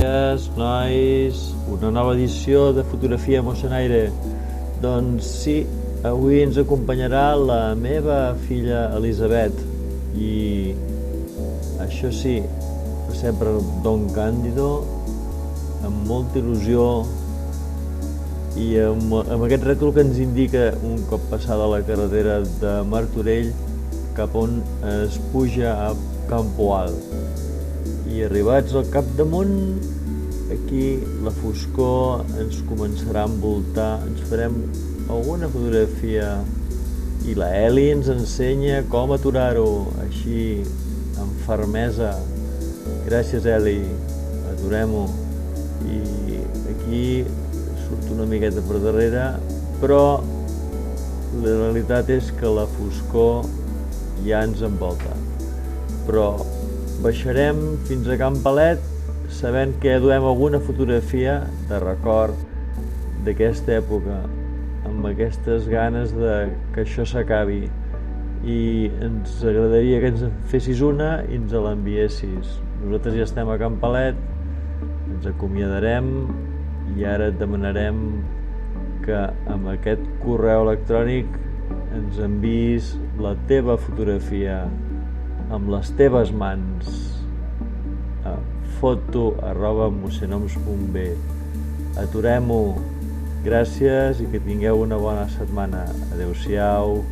dies, nois. Una nova edició de Fotografia Moixonaire. Doncs sí, avui ens acompanyarà la meva filla Elisabet. I això sí, passem per Don Càndido amb molta il·lusió i amb aquest rètol que ens indica un cop passada la carretera de Martorell cap on es puja a Campo Alt. I arribats al capdamunt, aquí la foscor ens començarà a envoltar, ens farem alguna fotografia i la Eli ens ensenya com aturar-ho, així, amb fermesa. Gràcies, Eli, aturem-ho. I aquí surt una miqueta per darrere, però la realitat és que la foscor ja ens envolta. Però baixarem fins a Can Palet sabent que duem alguna fotografia de record d'aquesta època, amb aquestes ganes de que això s'acabi, i ens agradaria que ens en fessis una i ens l'enviessis. Nosaltres ja estem a Can Palet, ens acomiadarem i ara et demanarem que amb aquest correu electrònic ens enviïs la teva fotografia amb les teves mans a foto@moixenoms.b. Aturem-ho. Gràcies i que tingueu una bona setmana. Adéu-siau.